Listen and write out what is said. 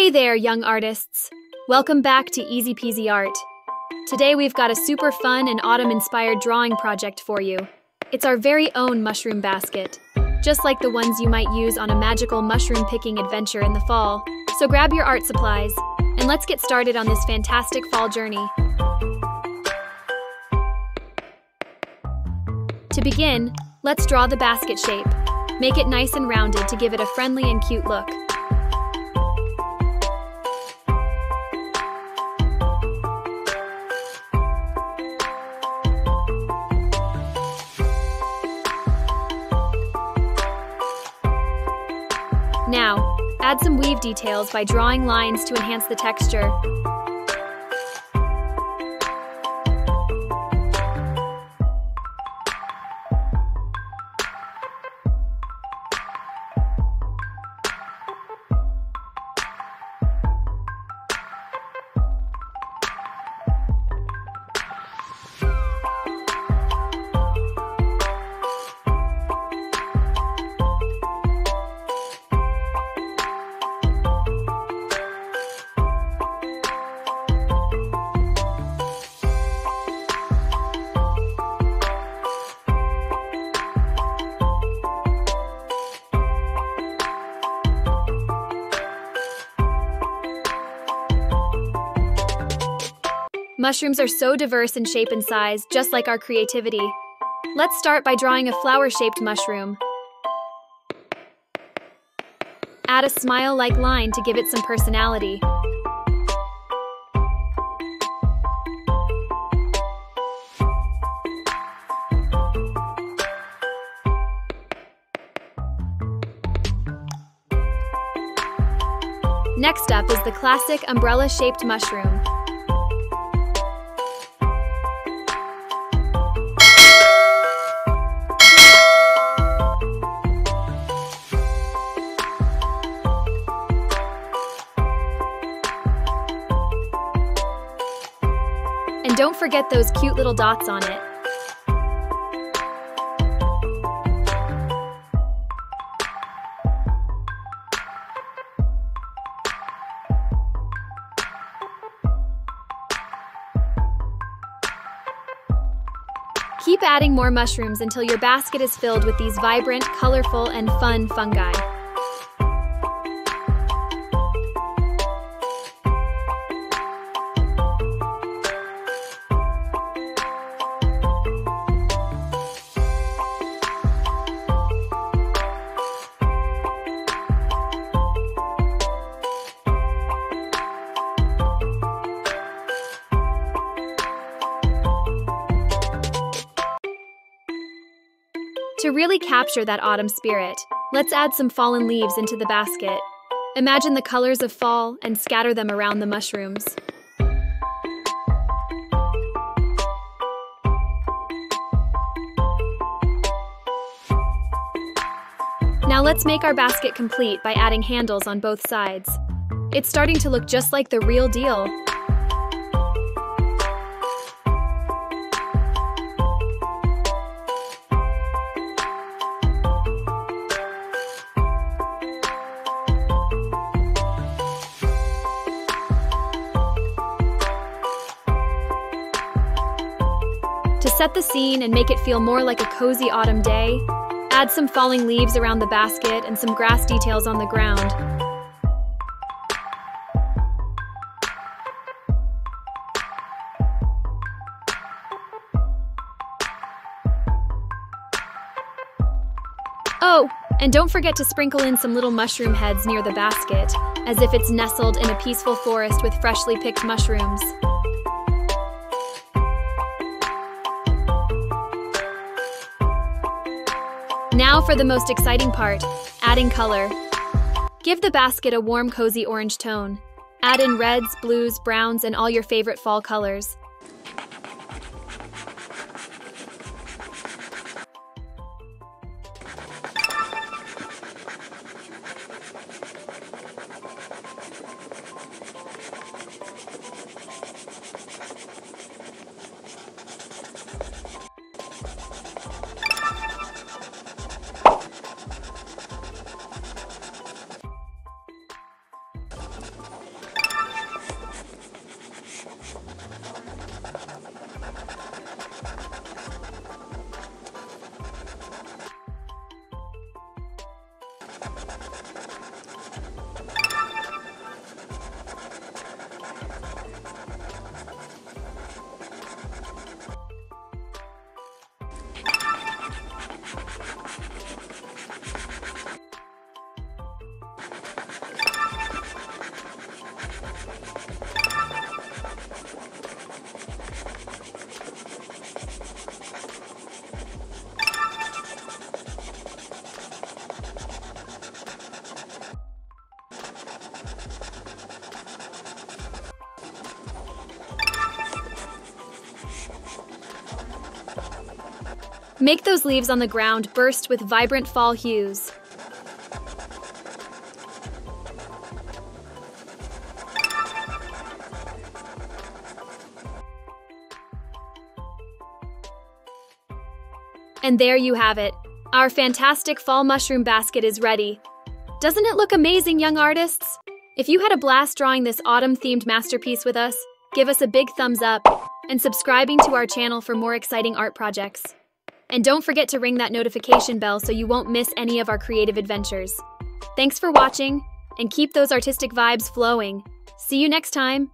Hey there, young artists! Welcome back to Easy Peasy Art. Today we've got a super fun and autumn-inspired drawing project for you. It's our very own mushroom basket, just like the ones you might use on a magical mushroom-picking adventure in the fall. So grab your art supplies, and let's get started on this fantastic fall journey. To begin, let's draw the basket shape. Make it nice and rounded to give it a friendly and cute look. Now, add some weave details by drawing lines to enhance the texture. Mushrooms are so diverse in shape and size, just like our creativity. Let's start by drawing a flower-shaped mushroom. Add a smile-like line to give it some personality. Next up is the classic umbrella-shaped mushroom. And don't forget those cute little dots on it. Keep adding more mushrooms until your basket is filled with these vibrant, colorful, and fun fungi. To really capture that autumn spirit, let's add some fallen leaves into the basket. Imagine the colors of fall and scatter them around the mushrooms. Now let's make our basket complete by adding handles on both sides. It's starting to look just like the real deal. To set the scene and make it feel more like a cozy autumn day, add some falling leaves around the basket and some grass details on the ground. Oh, and don't forget to sprinkle in some little mushroom heads near the basket, as if it's nestled in a peaceful forest with freshly picked mushrooms. Now for the most exciting part, adding color. Give the basket a warm, cozy orange tone. Add in reds, blues, browns, and all your favorite fall colors. Make those leaves on the ground burst with vibrant fall hues. And there you have it. Our fantastic fall mushroom basket is ready. Doesn't it look amazing, young artists? If you had a blast drawing this autumn-themed masterpiece with us, give us a big thumbs up and subscribing to our channel for more exciting art projects. And don't forget to ring that notification bell so you won't miss any of our creative adventures. Thanks for watching, and keep those artistic vibes flowing. See you next time!